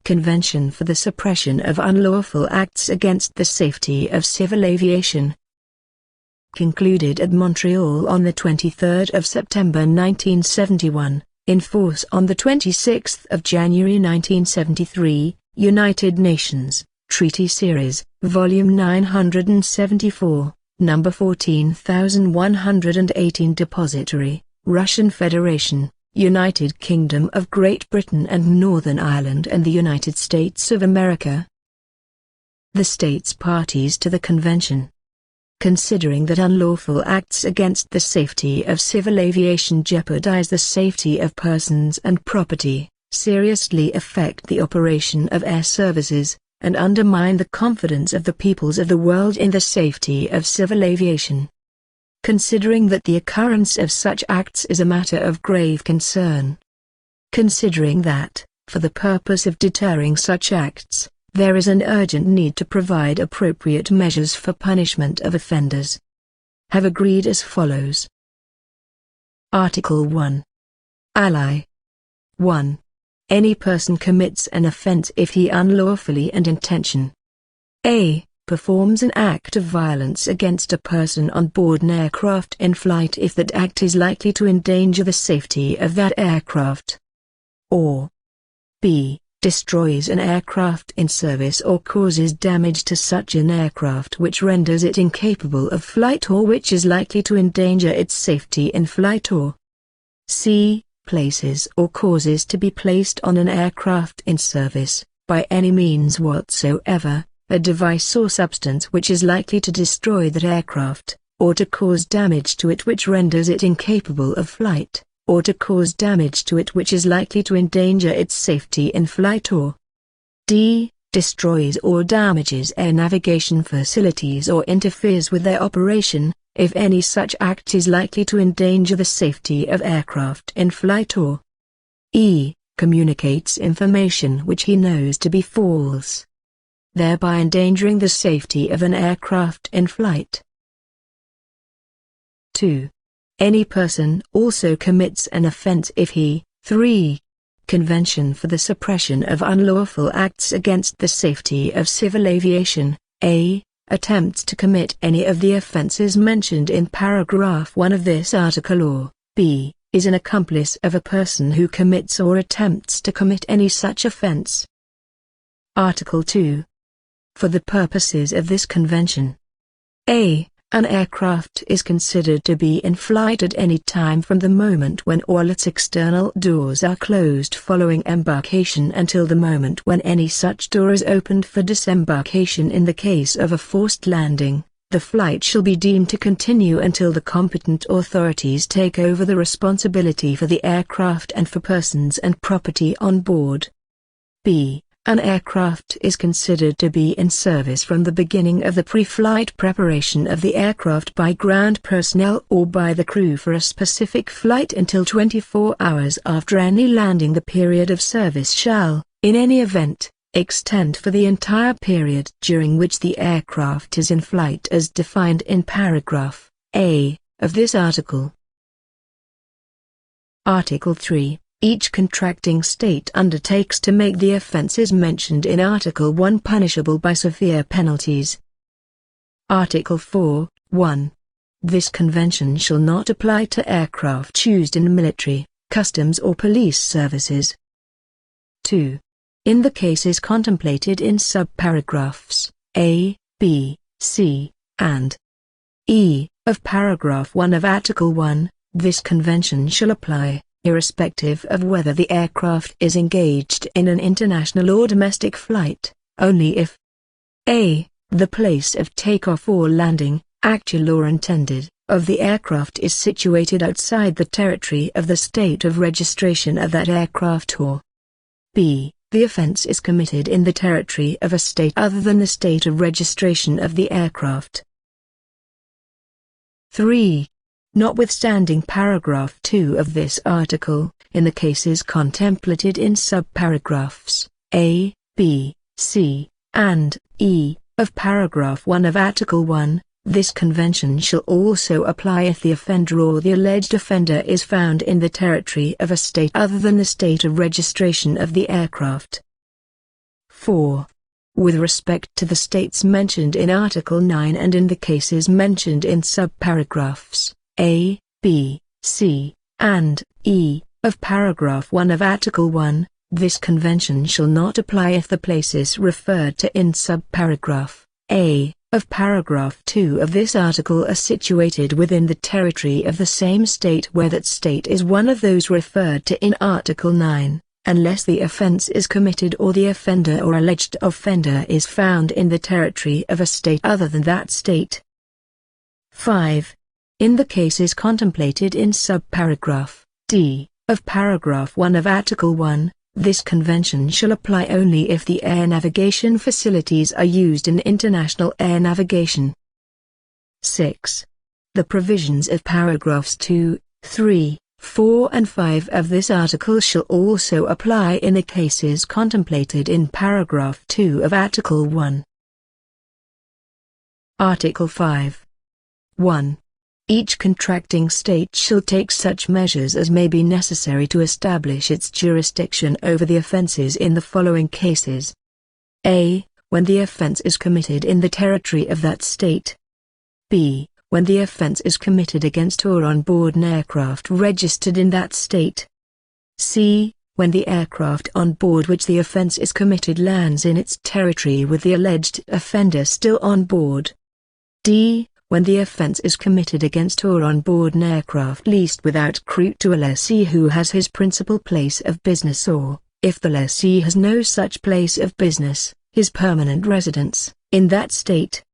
Convention for the Suppression of Unlawful Acts Against the Safety of Civil Aviation. Concluded at Montreal on the 23rd of September 1971, in force on the 26th of January 1973, United Nations, Treaty Series, Volume 974, Number 14118 Depository, Russian Federation, United Kingdom of Great Britain and Northern Ireland and the United States of America. The states parties to the Convention. Considering that unlawful acts against the safety of civil aviation jeopardize the safety of persons and property, seriously affect the operation of air services, and undermine the confidence of the peoples of the world in the safety of civil aviation. Considering that the occurrence of such acts is a matter of grave concern. Considering that, for the purpose of deterring such acts, there is an urgent need to provide appropriate measures for punishment of offenders. Have agreed as follows. Article 1. Ally. 1. Any person commits an offense if he unlawfully and intention a. Performs an act of violence against a person on board an aircraft in flight if that act is likely to endanger the safety of that aircraft, or b. Destroys an aircraft in service or causes damage to such an aircraft which renders it incapable of flight or which is likely to endanger its safety in flight, or c. Places or causes to be placed on an aircraft in service, by any means whatsoever, a device or substance which is likely to destroy that aircraft, or to cause damage to it which renders it incapable of flight, or to cause damage to it which is likely to endanger its safety in flight, or d. Destroys or damages air navigation facilities or interferes with their operation, if any such act is likely to endanger the safety of aircraft in flight, or e. Communicates information which he knows to be false, thereby endangering the safety of an aircraft in flight. 2. Any person also commits an offense if he 3. Convention for the Suppression of Unlawful Acts Against the Safety of Civil Aviation, a. Attempts to commit any of the offenses mentioned in paragraph 1 of this article, or b. Is an accomplice of a person who commits or attempts to commit any such offense. Article 2. For the purposes of this convention, a. An aircraft is considered to be in flight at any time from the moment when all its external doors are closed following embarkation until the moment when any such door is opened for disembarkation. In the case of a forced landing, the flight shall be deemed to continue until the competent authorities take over the responsibility for the aircraft and for persons and property on board. b. An aircraft is considered to be in service from the beginning of the pre-flight preparation of the aircraft by ground personnel or by the crew for a specific flight until 24 hours after any landing. The period of service shall, in any event, extend for the entire period during which the aircraft is in flight as defined in paragraph a of this article. Article 3. Each contracting state undertakes to make the offences mentioned in Article 1 punishable by severe penalties. Article 4, 1. This convention shall not apply to aircraft used in military, customs or police services. 2. In the cases contemplated in subparagraphs A, B, C, and E of paragraph 1 of Article 1, this convention shall apply, irrespective of whether the aircraft is engaged in an international or domestic flight, only if a. The place of takeoff or landing, actual or intended, of the aircraft is situated outside the territory of the state of registration of that aircraft, or b. The offense is committed in the territory of a state other than the state of registration of the aircraft. 3. Notwithstanding paragraph 2 of this article, in the cases contemplated in subparagraphs A, B, C, and E of paragraph 1 of Article 1, this convention shall also apply if the offender or the alleged offender is found in the territory of a state other than the state of registration of the aircraft. 4. With respect to the states mentioned in Article 9 and in the cases mentioned in subparagraphs A, B, C, and E, of paragraph 1 of Article 1, this convention shall not apply if the places referred to in subparagraph A, of paragraph 2 of this article are situated within the territory of the same state where that state is one of those referred to in Article 9, unless the offense is committed or the offender or alleged offender is found in the territory of a state other than that state. 5. In the cases contemplated in subparagraph D, of paragraph 1 of Article 1, this convention shall apply only if the air navigation facilities are used in international air navigation. 6. The provisions of paragraphs 2, 3, 4 and 5 of this article shall also apply in the cases contemplated in paragraph 2 of Article 1. Article 5. 1. Each contracting state shall take such measures as may be necessary to establish its jurisdiction over the offences in the following cases. A. When the offence is committed in the territory of that state. B. When the offence is committed against or on board an aircraft registered in that state. C. When the aircraft on board which the offence is committed lands in its territory with the alleged offender still on board. D. When the offence is committed against or on board an aircraft leased without crew to a lessee who has his principal place of business or, if the lessee has no such place of business, his permanent residence, in that state.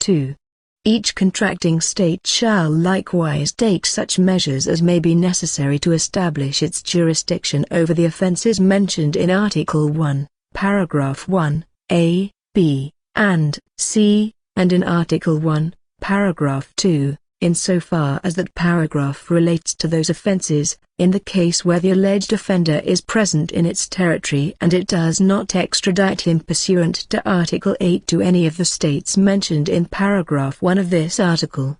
2. Each contracting state shall likewise take such measures as may be necessary to establish its jurisdiction over the offences mentioned in Article 1, paragraph 1, A, B, and C, and in Article 1, paragraph 2, insofar as that paragraph relates to those offences, in the case where the alleged offender is present in its territory and it does not extradite him pursuant to Article 8 to any of the states mentioned in paragraph 1 of this article.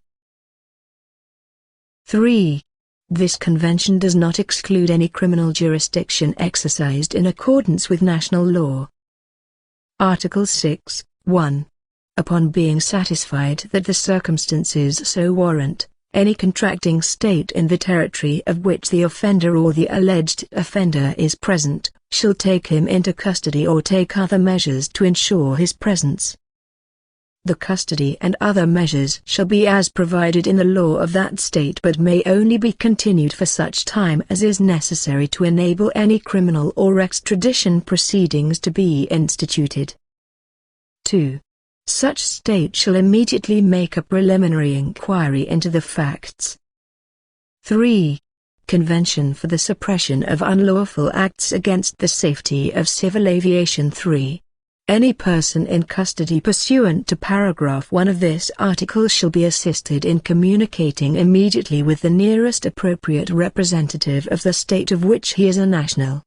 3. This convention does not exclude any criminal jurisdiction exercised in accordance with national law. Article 6, 1. Upon being satisfied that the circumstances so warrant, any contracting state in the territory of which the offender or the alleged offender is present, shall take him into custody or take other measures to ensure his presence. The custody and other measures shall be as provided in the law of that state but may only be continued for such time as is necessary to enable any criminal or extradition proceedings to be instituted. 2. Such state shall immediately make a preliminary inquiry into the facts. 3. Convention for the Suppression of Unlawful Acts Against the Safety of Civil Aviation. 3. Any person in custody pursuant to paragraph 1 of this article shall be assisted in communicating immediately with the nearest appropriate representative of the state of which he is a national.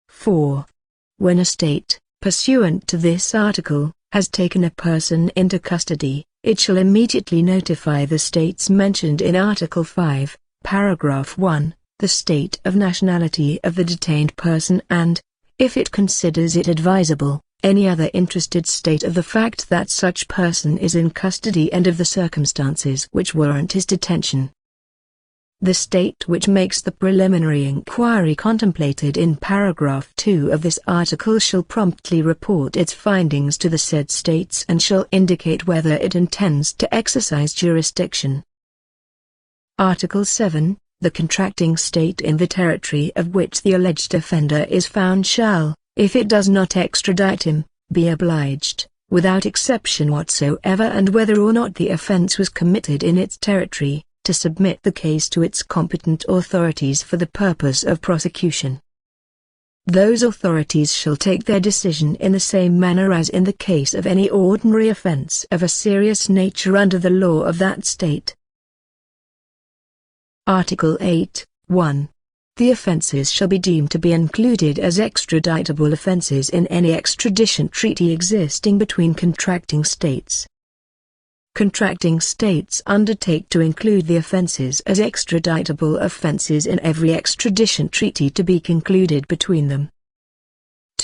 4. When a state, pursuant to this article, has taken a person into custody, it shall immediately notify the states mentioned in Article 5, paragraph 1, the state of nationality of the detained person and, if it considers it advisable, any other interested state of the fact that such person is in custody and of the circumstances which warrant his detention. The state which makes the preliminary inquiry contemplated in paragraph 2 of this article shall promptly report its findings to the said states and shall indicate whether it intends to exercise jurisdiction. Article 7. The contracting state in the territory of which the alleged offender is found shall, if it does not extradite him, be obliged, without exception whatsoever and whether or not the offence was committed in its territory, to submit the case to its competent authorities for the purpose of prosecution. Those authorities shall take their decision in the same manner as in the case of any ordinary offence of a serious nature under the law of that state. Article 8, 1. The offences shall be deemed to be included as extraditable offences in any extradition treaty existing between contracting states. Contracting states undertake to include the offences as extraditable offences in every extradition treaty to be concluded between them.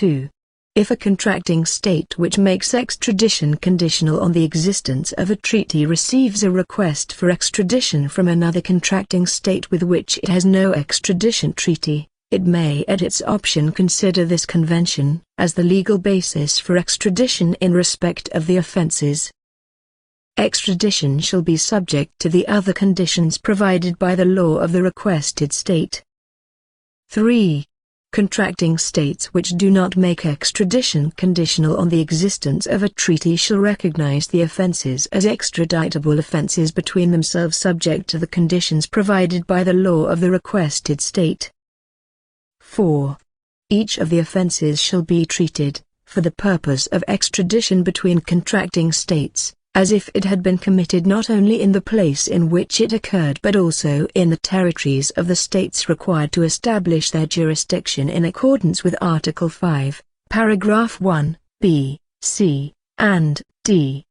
2. If a contracting state which makes extradition conditional on the existence of a treaty receives a request for extradition from another contracting state with which it has no extradition treaty, it may at its option consider this convention as the legal basis for extradition in respect of the offenses. Extradition shall be subject to the other conditions provided by the law of the requested state. 3. Contracting states which do not make extradition conditional on the existence of a treaty shall recognize the offenses as extraditable offenses between themselves subject to the conditions provided by the law of the requested state. 4. Each of the offenses shall be treated, for the purpose of extradition between contracting states, as if it had been committed not only in the place in which it occurred but also in the territories of the states required to establish their jurisdiction in accordance with Article 5, Paragraph 1, B, C, and D.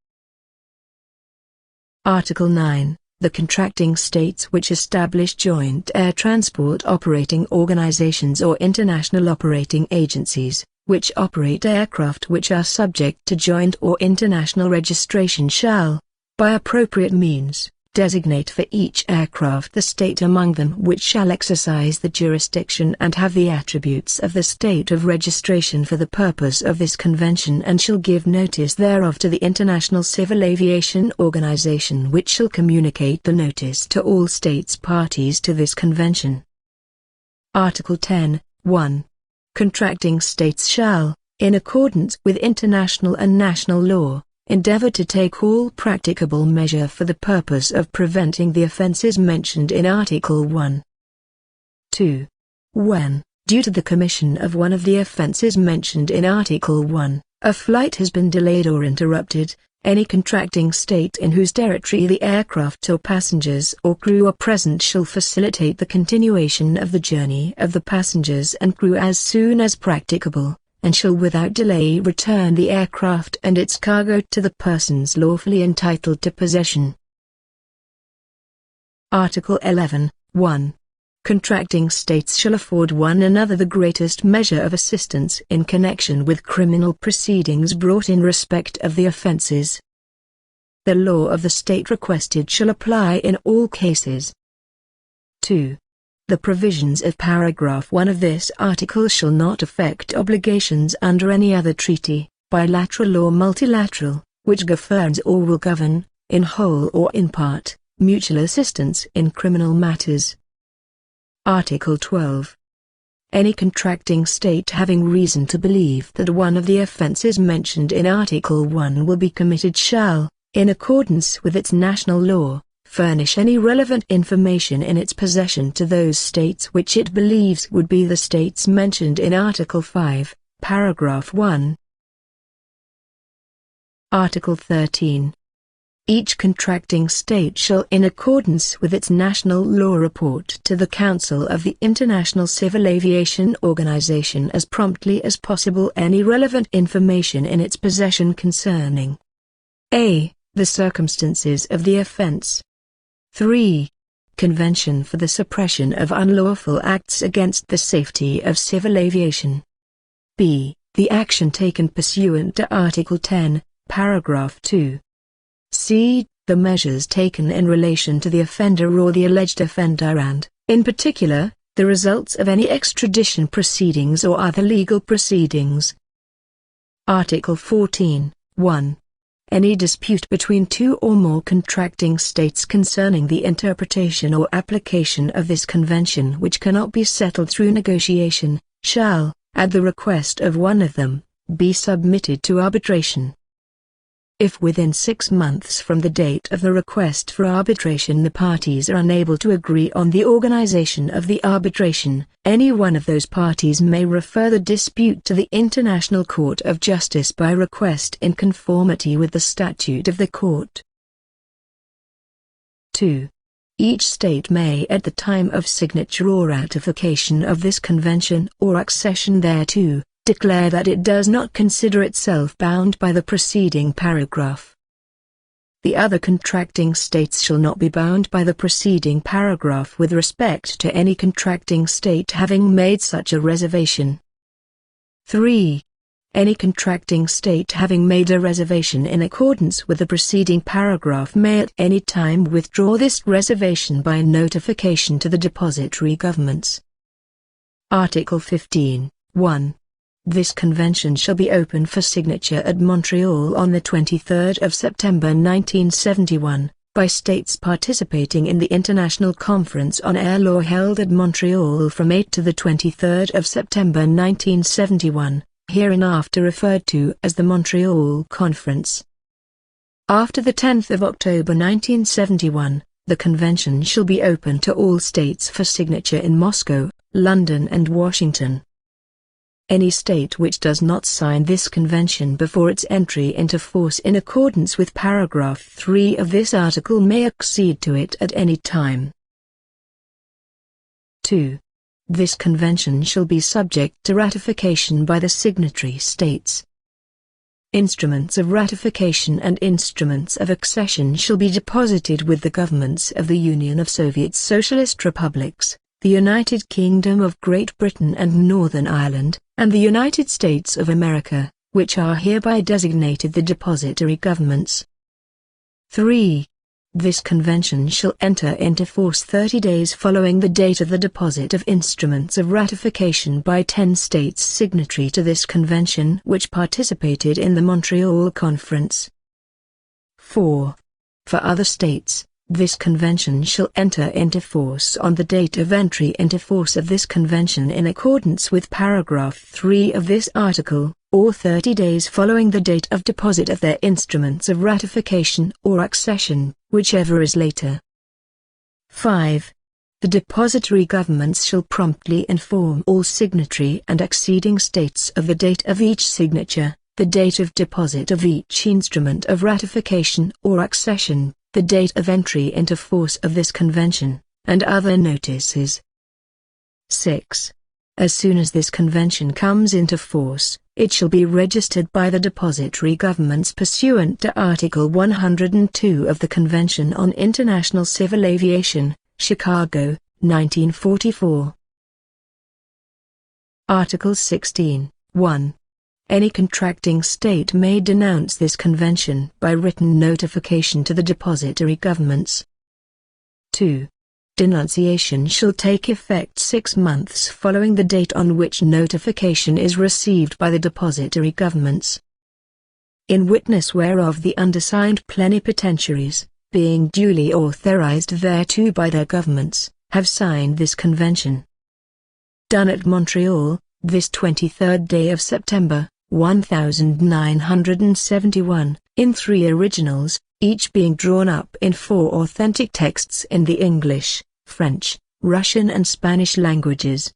Article 9. The contracting states which establish joint air transport operating organizations or international operating agencies, which operate aircraft which are subject to joint or international registration shall, by appropriate means, designate for each aircraft the state among them which shall exercise the jurisdiction and have the attributes of the state of registration for the purpose of this convention, and shall give notice thereof to the International Civil Aviation Organization, which shall communicate the notice to all states parties to this convention. Article 10, 1. Contracting states shall, in accordance with international and national law, endeavor to take all practicable measure for the purpose of preventing the offenses mentioned in Article 1. 2. When, due to the commission of one of the offenses mentioned in Article 1, a flight has been delayed or interrupted, any contracting state in whose territory the aircraft or passengers or crew are present shall facilitate the continuation of the journey of the passengers and crew as soon as practicable, and shall without delay return the aircraft and its cargo to the persons lawfully entitled to possession. Article 11, 1. Contracting states shall afford one another the greatest measure of assistance in connection with criminal proceedings brought in respect of the offenses. The law of the state requested shall apply in all cases. 2. The provisions of paragraph 1 of this article shall not affect obligations under any other treaty, bilateral or multilateral, which governs or will govern, in whole or in part, mutual assistance in criminal matters. Article 12. Any contracting state having reason to believe that one of the offenses mentioned in Article 1 will be committed shall, in accordance with its national law, furnish any relevant information in its possession to those states which it believes would be the states mentioned in Article 5, Paragraph 1. Article 13. Each contracting state shall in accordance with its national law report to the Council of the International Civil Aviation Organization as promptly as possible any relevant information in its possession concerning a. the circumstances of the offense. 3. Convention for the Suppression of Unlawful Acts Against the Safety of Civil Aviation. b. The action taken pursuant to Article 10, Paragraph 2. c. The measures taken in relation to the offender or the alleged offender and, in particular, the results of any extradition proceedings or other legal proceedings. Article 14, 1. Any dispute between two or more contracting states concerning the interpretation or application of this convention which cannot be settled through negotiation, shall, at the request of one of them, be submitted to arbitration. If within 6 months from the date of the request for arbitration the parties are unable to agree on the organization of the arbitration, any one of those parties may refer the dispute to the International Court of Justice by request in conformity with the statute of the court. 2. Each state may at the time of signature or ratification of this convention or accession thereto, declare that it does not consider itself bound by the preceding paragraph. The other contracting states shall not be bound by the preceding paragraph with respect to any contracting state having made such a reservation. 3. Any contracting state having made a reservation in accordance with the preceding paragraph may at any time withdraw this reservation by notification to the depository governments. Article 15, 1. This convention shall be open for signature at Montreal on the 23rd of September 1971, by states participating in the International Conference on Air Law held at Montreal from 8 to the 23rd of September 1971, hereinafter referred to as the Montreal Conference. After the 10th of October 1971, the convention shall be open to all states for signature in Moscow, London and Washington. Any state which does not sign this convention before its entry into force in accordance with paragraph 3 of this article may accede to it at any time. 2. This convention shall be subject to ratification by the signatory states. Instruments of ratification and instruments of accession shall be deposited with the governments of the Union of Soviet Socialist Republics, the United Kingdom of Great Britain and Northern Ireland, and the United States of America, which are hereby designated the depository governments. 3. This convention shall enter into force 30 days following the date of the deposit of instruments of ratification by 10 states signatory to this convention which participated in the Montreal Conference. 4. For other states, this convention shall enter into force on the date of entry into force of this convention in accordance with paragraph 3 of this article, or 30 days following the date of deposit of their instruments of ratification or accession, whichever is later. 5. The depository governments shall promptly inform all signatory and acceding states of the date of each signature, the date of deposit of each instrument of ratification or accession, the date of entry into force of this convention, and other notices. 6. As soon as this convention comes into force, it shall be registered by the depository governments pursuant to Article 102 of the Convention on International Civil Aviation, Chicago, 1944. Article 16, 1. Any contracting state may denounce this convention by written notification to the depository governments. 2. Denunciation shall take effect 6 months following the date on which notification is received by the depository governments. In witness whereof the undersigned plenipotentiaries, being duly authorized thereto by their governments, have signed this convention. Done at Montreal, this 23rd day of September, 1971, in 3 originals, each being drawn up in 4 authentic texts in the English, French, Russian and Spanish languages.